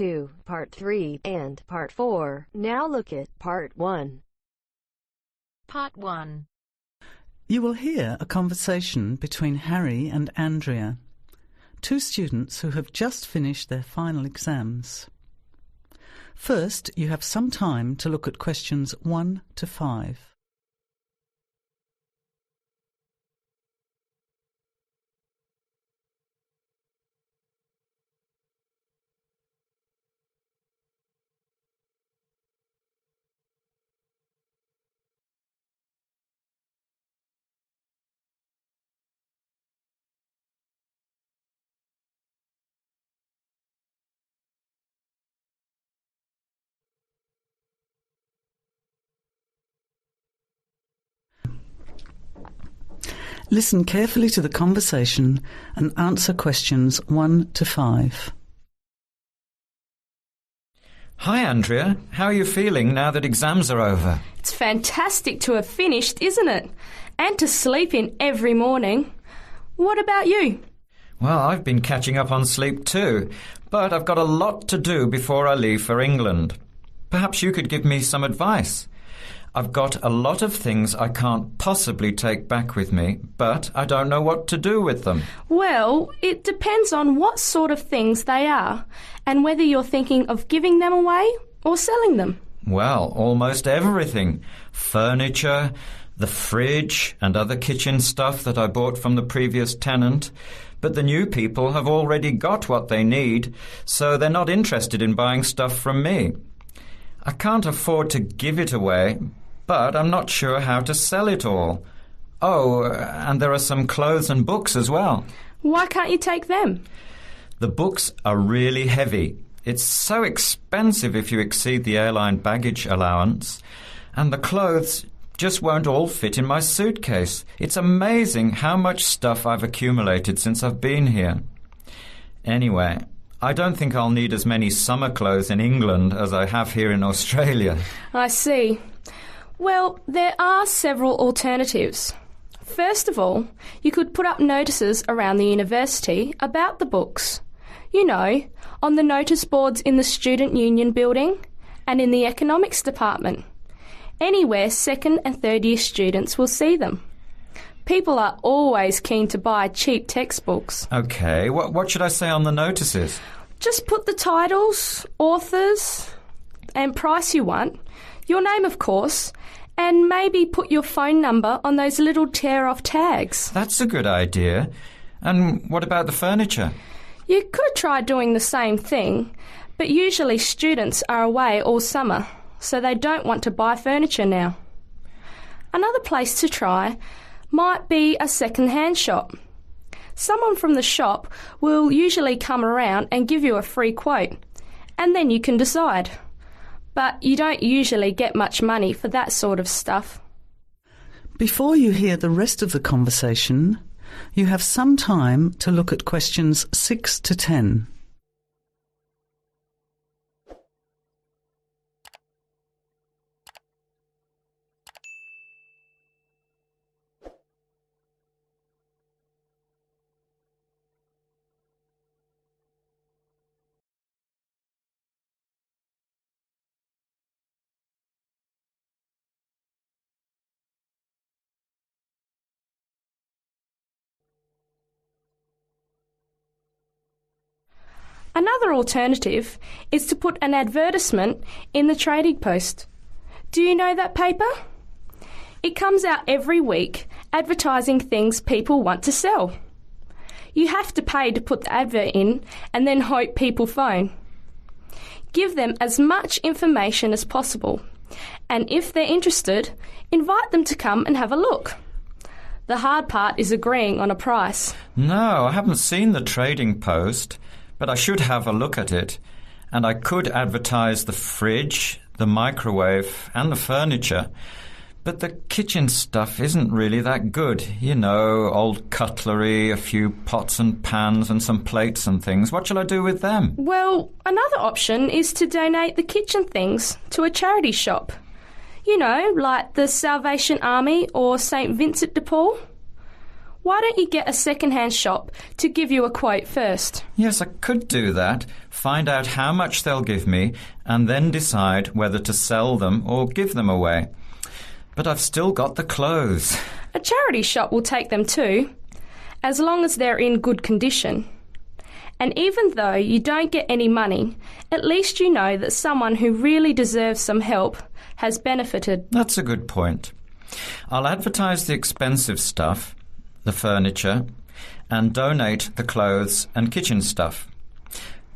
2, Part 3, and Part 4. Now look at Part 1. Part 1. You will hear a conversation between Harry and Andrea, two students who have just finished their final exams. First, you have some time to look at questions 1 to 5. Listen carefully to the conversation and answer questions 1 to 5. Hi, Andrea. How are you feeling now that exams are over? It's fantastic to have finished, isn't it? And to sleep in every morning. What about you? Well, I've been catching up on sleep too, but I've got a lot to do before I leave for England. Perhaps you could give me some advice. I've got a lot of things I can't possibly take back with me, but I don't know what to do with them. Well, it depends on what sort of things they are and whether you're thinking of giving them away or selling them. Well, almost everything. Furniture, the fridge and other kitchen stuff that I bought from the previous tenant. But the new people have already got what they need, so they're not interested in buying stuff from me. I can't afford to give it away, but I'm not sure how to sell it all. Oh, and there are some clothes and books as well. Why can't you take them? The books are really heavy. It's so expensive if you exceed the airline baggage allowance. And the clothes just won't all fit in my suitcase. It's amazing how much stuff I've accumulated since I've been here. Anyway, I don't think I'll need as many summer clothes in England as I have here in Australia. I see. Well, there are several alternatives. First of all, you could put up notices around the university about the books. You know, on the notice boards in the Student Union building and in the economics department. Anywhere second and third year students will see them. People are always keen to buy cheap textbooks. OK, what should I say on the notices? Just put the titles, authors and price you want, your name of course, and maybe put your phone number on those little tear-off tags. That's a good idea. And what about the furniture? You could try doing the same thing, but usually students are away all summer, so they don't want to buy furniture now. Another place to try might be a second-hand shop. Someone from the shop will usually come around and give you a free quote, and then you can decide. But you don't usually get much money for that sort of stuff. Before you hear the rest of the conversation, you have some time to look at questions 6 to 10. Another alternative is to put an advertisement in the Trading Post. Do you know that paper? It comes out every week advertising things people want to sell. You have to pay to put the advert in and then hope people phone. Give them as much information as possible, and if they're interested, invite them to come and have a look. The hard part is agreeing on a price. No, I haven't seen the Trading Post, but I should have a look at it. And I could advertise the fridge, the microwave and the furniture. But the kitchen stuff isn't really that good. You know, old cutlery, a few pots and pans and some plates and things. What shall I do with them? Well, another option is to donate the kitchen things to a charity shop. You know, like the Salvation Army or St. Vincent de Paul. Why don't you get a second-hand shop to give you a quote first? Yes, I could do that. Find out how much they'll give me and then decide whether to sell them or give them away. But I've still got the clothes. A charity shop will take them too, as long as they're in good condition. And even though you don't get any money, at least you know that someone who really deserves some help has benefited. That's a good point. I'll advertise the expensive stuff, the furniture, and donate the clothes and kitchen stuff.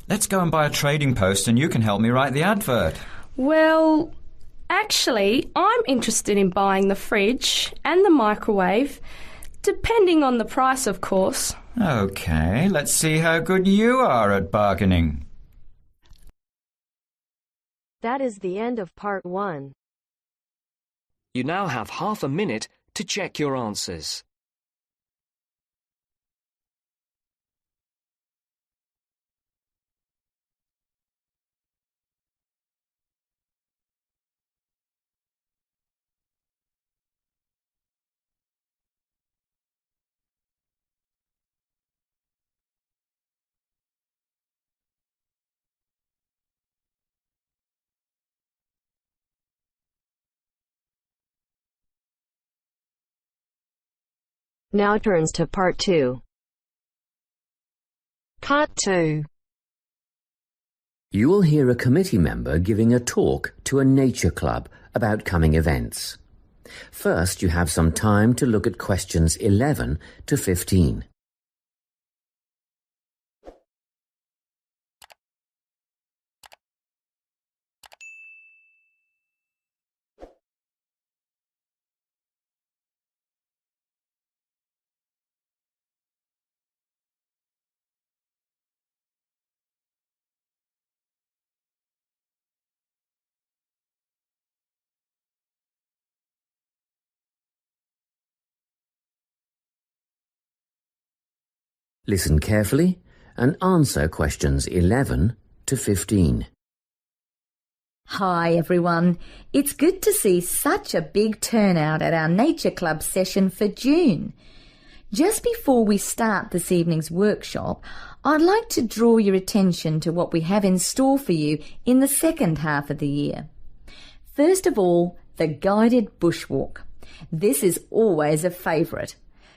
Let's go and buy a trading post and you can help me write the advert. Well, actually, I'm interested in buying the fridge and the microwave, depending on the price, of course. OK, let's see how good you are at bargaining. That is the end of part 1. You now have half a minute to check your answers. Now turns to part 2. Part 2. You will hear a committee member giving a talk to a nature club about coming events. First, you have some time to look at questions 11 to 15. Listen carefully and answer questions 11 to 15. Hi everyone, it's good to see such a big turnout at our Nature Club session for June. Just before we start this evening's workshop, I'd like to draw your attention to what we have in store for you in the second half of the year. First of all, the guided bushwalk. This is always a favourite.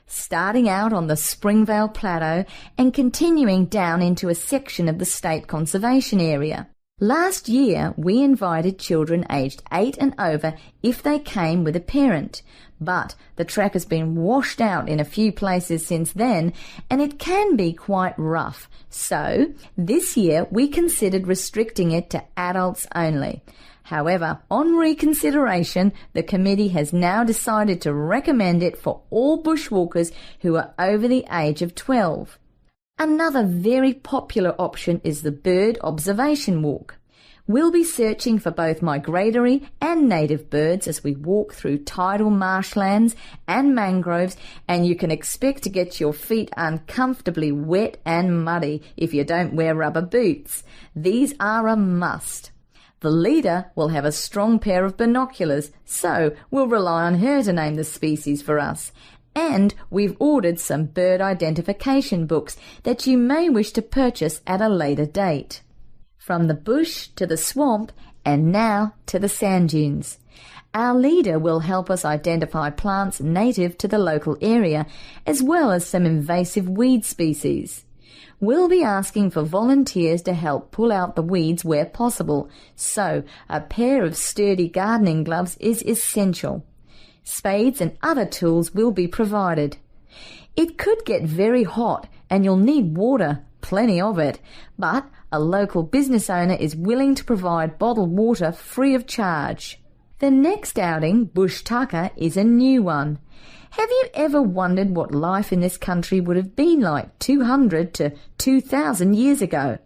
Starting out on the Springvale Plateau and continuing down into a section of the State Conservation Area. Last year, we invited children aged 8 and over if they came with a parent, but the track has been washed out in a few places since then and it can be quite rough. So, this year we considered restricting it to adults only. However, on reconsideration, the committee has now decided to recommend it for all bushwalkers who are over the age of 12. Another very popular option is the bird observation walk. We'll be searching for both migratory and native birds as we walk through tidal marshlands and mangroves, and you can expect to get your feet uncomfortably wet and muddy if you don't wear rubber boots. These are a must. The leader will have a strong pair of binoculars, so we'll rely on her to name the species for us. And we've ordered some bird identification books that you may wish to purchase at a later date. From the bush to the swamp and now to the sand dunes. Our leader will help us identify plants native to the local area as well as some invasive weed species. We'll be asking for volunteers to help pull out the weeds where possible, so a pair of sturdy gardening gloves is essential. Spades and other tools will be provided. It could get very hot and you'll need water, plenty of it, but a local business owner is willing to provide bottled water free of charge. The next outing, Bush Tucker, is a new one. Have you ever wondered what life in this country would have been like 200 to 2,000 years ago?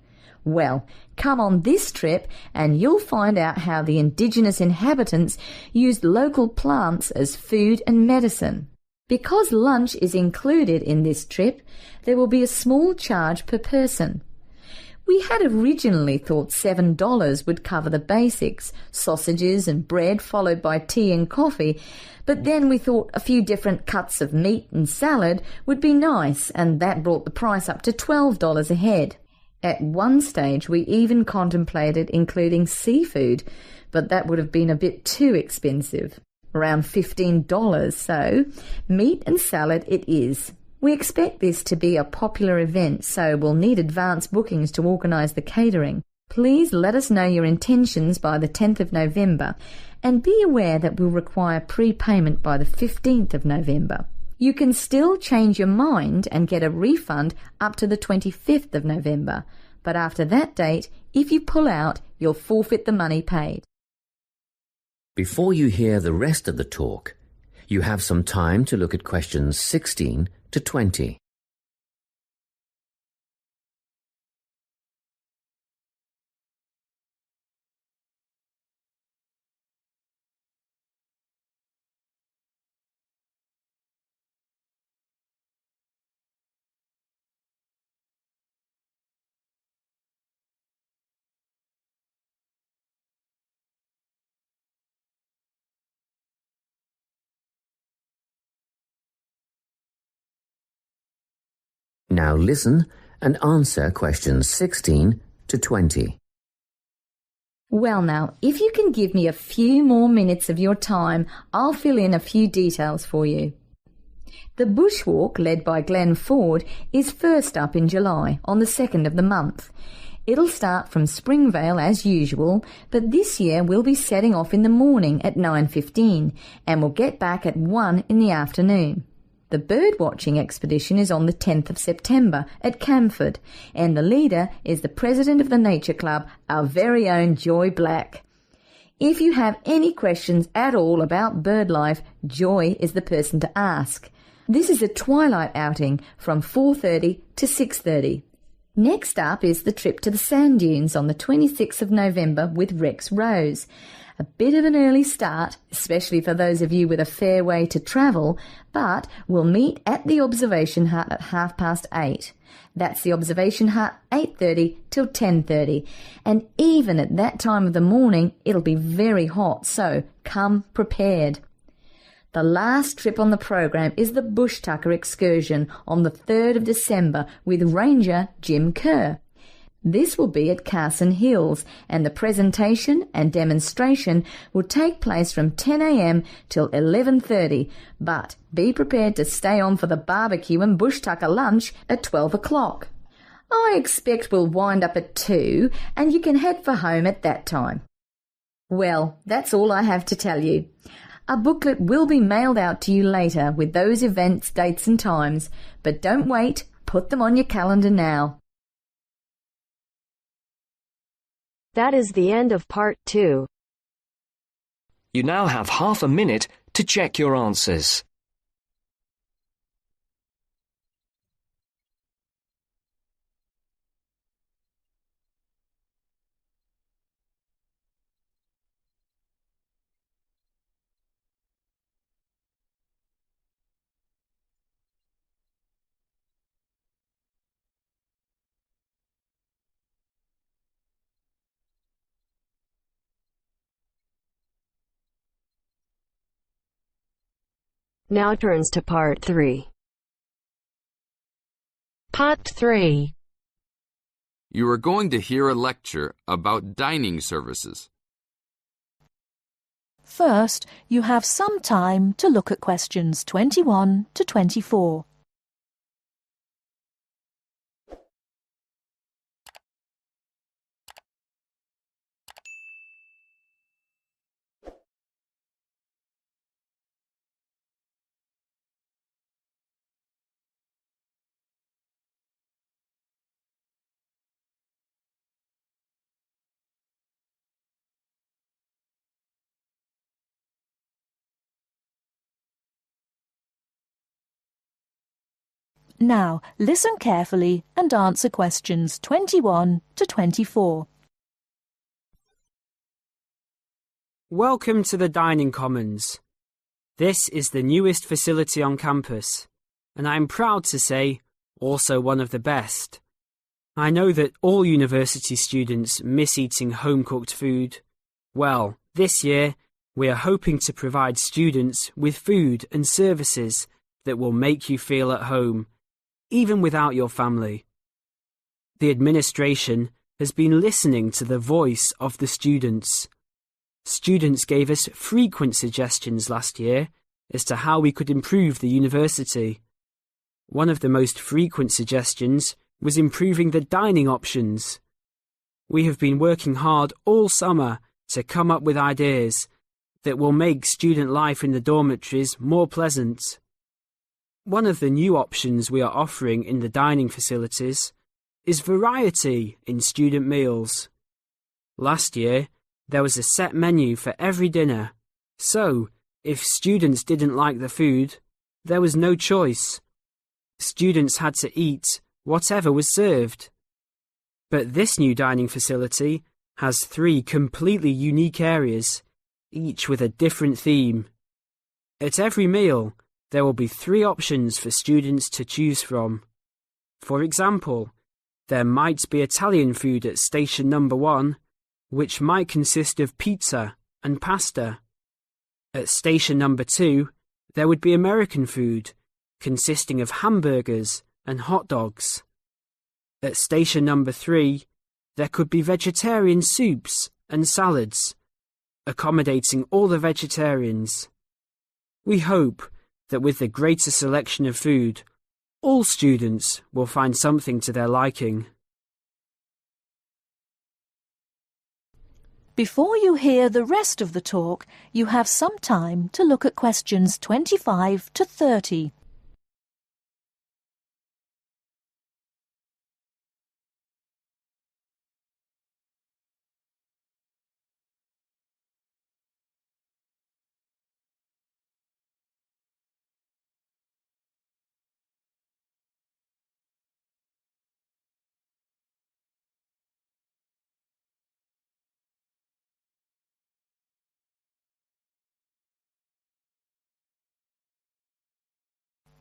Well, come on this trip and you'll find out how the indigenous inhabitants used local plants as food and medicine. Because lunch is included in this trip, there will be a small charge per person. We had originally thought $7 would cover the basics, sausages and bread followed by tea and coffee, but then we thought a few different cuts of meat and salad would be nice, and that brought the price up to $12 a head. At one stage we even contemplated including seafood, but that would have been a bit too expensive, around $15, so meat and salad it is. We expect this to be a popular event, so we'll need advance bookings to organise the catering. Please let us know your intentions by the 10th of November, and be aware that we'll require prepayment by the 15th of November. You can still change your mind and get a refund up to the 25th of November, but after that date, if you pull out, you'll forfeit the money paid. Before you hear the rest of the talk, you have some time to look at questions 16 to 20. Now listen and answer questions 16 to 20. Well now, if you can give me a few more minutes of your time, I'll fill in a few details for you. The bushwalk, led by Glenn Ford, is first up in July, on the 2nd of the month. It'll start from Springvale as usual, but this year we'll be setting off in the morning at 9:15 and we'll get back at 1 in the afternoon. The birdwatching expedition is on the 10th of September at Camford, and the leader is the president of the Nature Club, our very own Joy Black. If you have any questions at all about bird life, Joy is the person to ask. This is a twilight outing from 4:30 to 6:30. Next up is the trip to the sand dunes on the 26th of November with Rex Rose. A bit of an early start, especially for those of you with a fair way to travel, but we'll meet at the observation hut at 8:30. That's the observation hut, 8:30 till 10:30. And even at that time of the morning, it'll be very hot, so come prepared. The last trip on the program is the Bush Tucker excursion on the 3rd of December with Ranger Jim Kerr. This will be at Carson Hills, and the presentation and demonstration will take place from 10 a.m. till 11:30, but be prepared to stay on for the barbecue and Bush Tucker lunch at 12 o'clock. I expect we'll wind up at 2, and you can head for home at that time. Well, that's all I have to tell you. A booklet will be mailed out to you later with those events, dates and times, but don't wait, put them on your calendar now. That is the end of part 2. You now have half a minute to check your answers. Now turns to part 3. Part 3. You are going to hear a lecture about dining services. First, you have some time to look at questions 21 to 24. Now, listen carefully and answer questions 21 to 24. Welcome to the Dining Commons. This is the newest facility on campus, and I'm proud to say, also one of the best. I know that all university students miss eating home-cooked food. Well, this year, we are hoping to provide students with food and services that will make you feel at home, even without your family. The administration has been listening to the voice of the students. Students gave us frequent suggestions last year as to how we could improve the university. One of the most frequent suggestions was improving the dining options. We have been working hard all summer to come up with ideas that will make student life in the dormitories more pleasant. One of the new options we are offering in the dining facilities is variety in student meals. Last year, there was a set menu for every dinner, so if students didn't like the food, there was no choice. Students had to eat whatever was served. But this new dining facility has 3 completely unique areas, each with a different theme. At every meal, there will be 3 options for students to choose from. For example, there might be Italian food at station number 1, which might consist of pizza and pasta. At station number 2, there would be American food, consisting of hamburgers and hot dogs. At station number 3, there could be vegetarian soups and salads, accommodating all the vegetarians. We hope that with the greater selection of food, all students will find something to their liking. Before you hear the rest of the talk, you have some time to look at questions 25 to 30.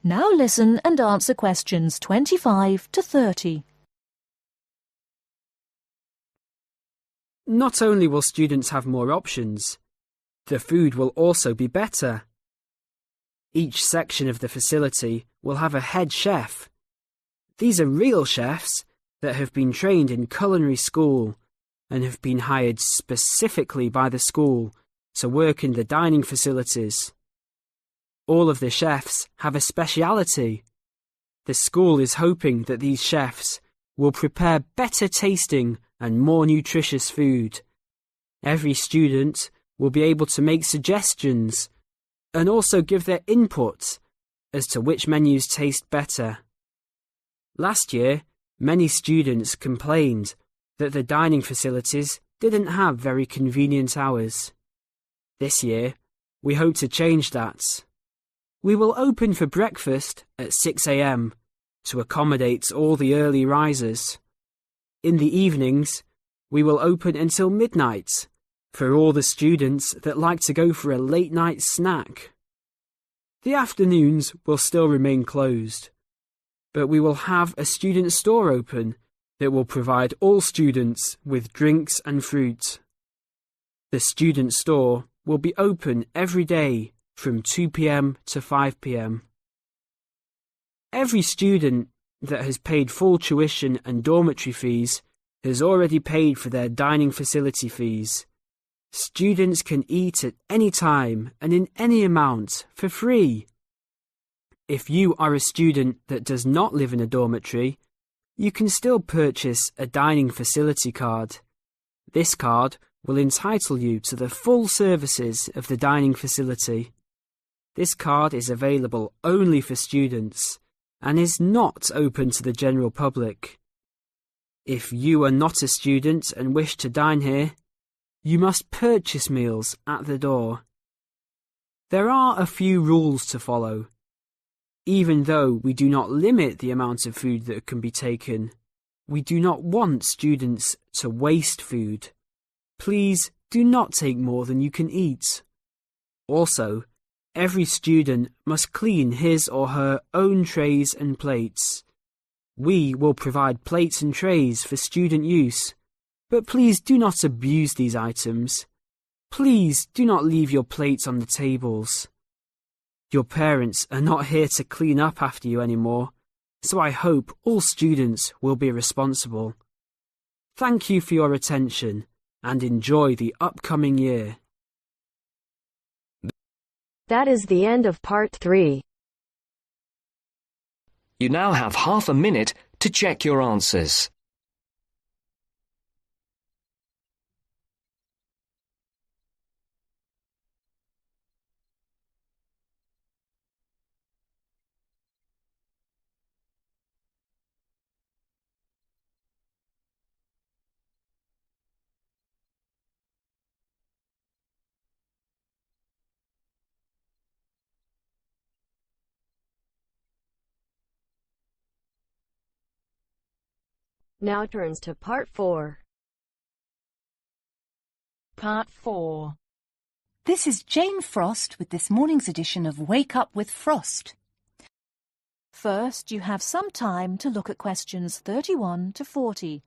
Now listen and answer questions 25 to 30. Not only will students have more options, the food will also be better. Each section of the facility will have a head chef. These are real chefs that have been trained in culinary school and have been hired specifically by the school to work in the dining facilities. All of the chefs have a speciality. The school is hoping that these chefs will prepare better tasting and more nutritious food. Every student will be able to make suggestions and also give their input as to which menus taste better. Last year, many students complained that the dining facilities didn't have very convenient hours. This year, we hope to change that. We will open for breakfast at 6 a.m. to accommodate all the early risers. In the evenings, we will open until midnight for all the students that like to go for a late-night snack. The afternoons will still remain closed, but we will have a student store open that will provide all students with drinks and fruit. The student store will be open every day from 2 p.m. to 5 p.m. Every student that has paid full tuition and dormitory fees has already paid for their dining facility fees. Students can eat at any time and in any amount for free. If you are a student that does not live in a dormitory, you can still purchase a dining facility card. This card will entitle you to the full services of the dining facility. This card is available only for students and is not open to the general public. If you are not a student and wish to dine here, you must purchase meals at the door. There are a few rules to follow. Even though we do not limit the amount of food that can be taken, we do not want students to waste food. Please do not take more than you can eat. Also, every student must clean his or her own trays and plates. We will provide plates and trays for student use, but please do not abuse these items. Please do not leave your plates on the tables. Your parents are not here to clean up after you anymore, so I hope all students will be responsible. Thank you for your attention and enjoy the upcoming year. That is the end of part 3. You now have half a minute to check your answers. Now turns to part 4. Part 4. This is Jane Frost with this morning's edition of Wake Up with Frost. First, you have some time to look at questions 31 to 40.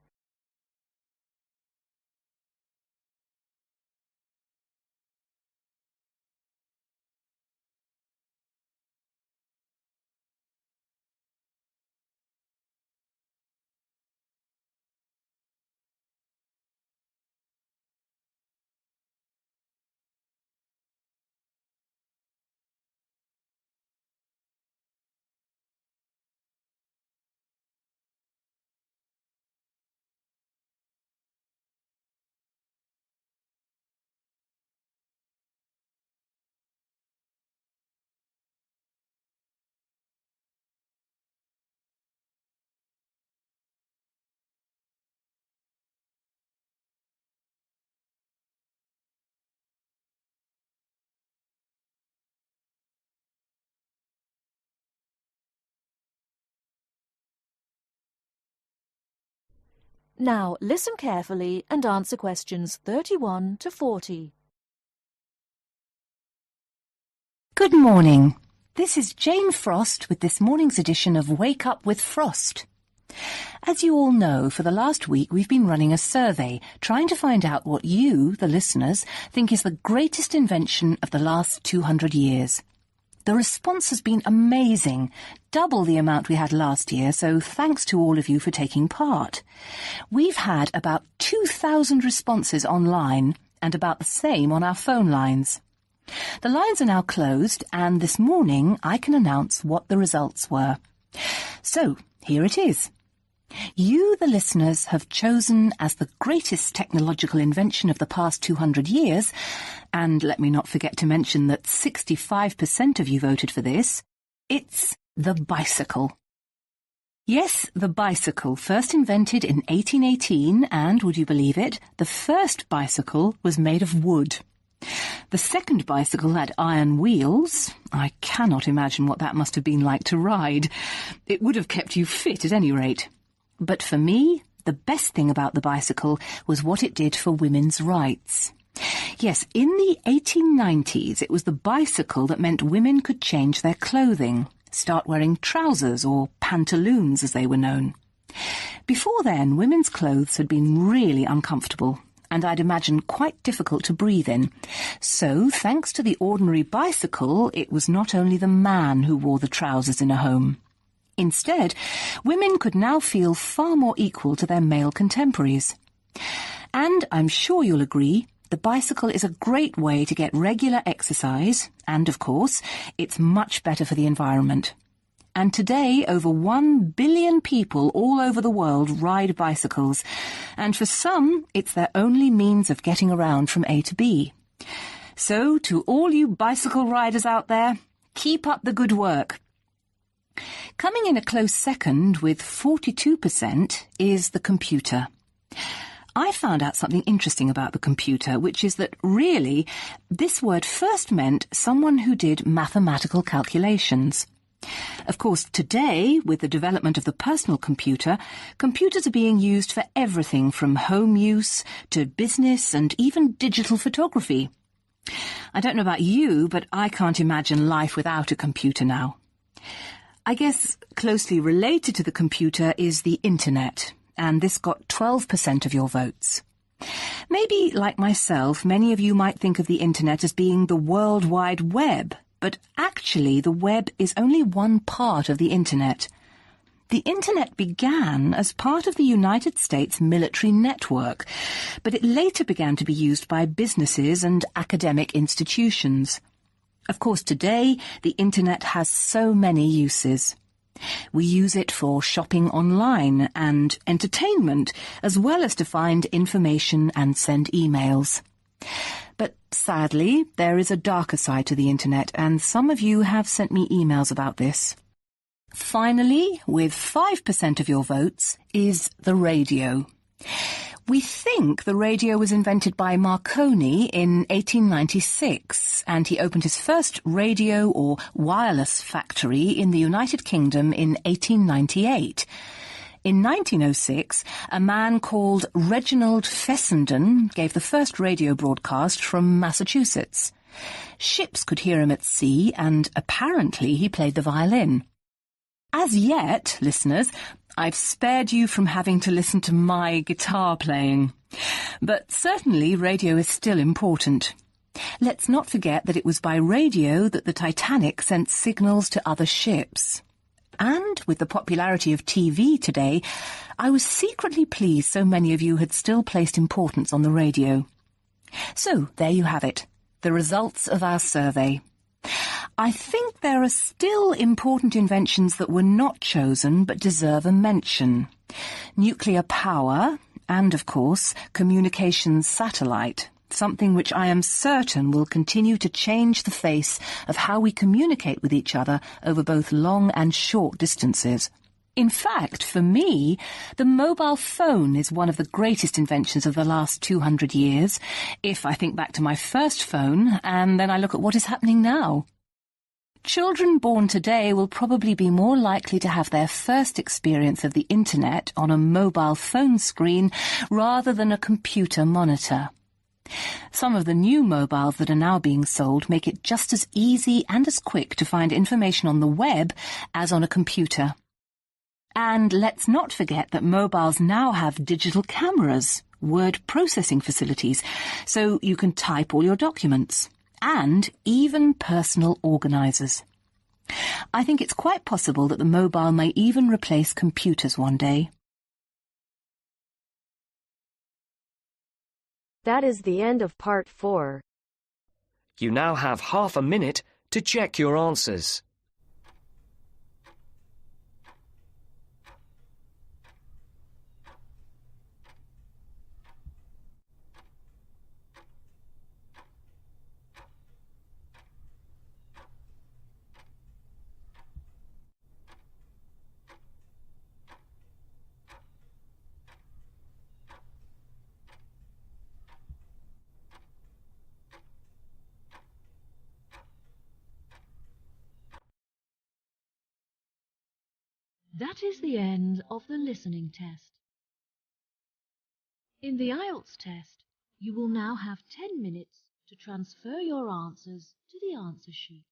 Now listen carefully and answer questions 31 to 40. Good morning. This is Jane Frost with this morning's edition of Wake Up with Frost. As you all know, for the last week we've been running a survey trying to find out what you, the listeners, think is the greatest invention of the last 200 years. The response has been amazing, double the amount we had last year, so thanks to all of you for taking part. We've had about 2,000 responses online and about the same on our phone lines. The lines are now closed, and this morning I can announce what the results were. So, here it is. You, the listeners, have chosen as the greatest technological invention of the past 200 years, and let me not forget to mention that 65% of you voted for this, it's the bicycle. Yes, the bicycle, first invented in 1818, and, would you believe it, the first bicycle was made of wood. The second bicycle had iron wheels. I cannot imagine what that must have been like to ride. It would have kept you fit at any rate. But for me, the best thing about the bicycle was what it did for women's rights. Yes, in the 1890s, it was the bicycle that meant women could change their clothing, start wearing trousers or pantaloons as they were known. Before then, women's clothes had been really uncomfortable, and I'd imagine quite difficult to breathe in. So, thanks to the ordinary bicycle, it was not only the man who wore the trousers in a home. Instead, women could now feel far more equal to their male contemporaries. And I'm sure you'll agree, the bicycle is a great way to get regular exercise, and of course, it's much better for the environment. And today, over 1 billion people all over the world ride bicycles, and for some, it's their only means of getting around from A to B. So, to all you bicycle riders out there, keep up the good work. Coming in a close second with 42% is the computer. I found out something interesting about the computer, which is that really this word first meant someone who did mathematical calculations. Of course, today, with the development of the personal computer, computers are being used for everything from home use to business and even digital photography. I don't know about you, but I can't imagine life without a computer now. I guess closely related to the computer is the internet, and this got 12% of your votes. Maybe, like myself, many of you might think of the internet as being the World Wide Web, but actually the web is only one part of the internet. The internet began as part of the United States military network, but it later began to be used by businesses and academic institutions. Of course, today, the internet has so many uses. We use it for shopping online and entertainment, as well as to find information and send emails. But sadly, there is a darker side to the internet, and some of you have sent me emails about this. Finally, with 5% of your votes, is the radio. We think the radio was invented by Marconi in 1896, and he opened his first radio or wireless factory in the United Kingdom in 1898. In 1906, a man called Reginald Fessenden gave the first radio broadcast from Massachusetts. Ships could hear him at sea, and apparently he played the violin. As yet, listeners, I've spared you from having to listen to my guitar playing. But certainly radio is still important. Let's not forget that it was by radio that the Titanic sent signals to other ships. And with the popularity of TV today, I was secretly pleased so many of you had still placed importance on the radio. So, there you have it, the results of our survey. I think there are still important inventions that were not chosen but deserve a mention. Nuclear power and, of course, communications satellite, something which I am certain will continue to change the face of how we communicate with each other over both long and short distances. In fact, for me, the mobile phone is one of the greatest inventions of the last 200 years, if I think back to my first phone and then I look at what is happening now. Children born today will probably be more likely to have their first experience of the internet on a mobile phone screen rather than a computer monitor. Some of the new mobiles that are now being sold make it just as easy and as quick to find information on the web as on a computer. And let's not forget that mobiles now have digital cameras, word processing facilities, so you can type all your documents, and even personal organisers. I think it's quite possible that the mobile may even replace computers one day. That is the end of part 4. You now have half a minute to check your answers. That is the end of the listening test. In the IELTS test, you will now have 10 minutes to transfer your answers to the answer sheet.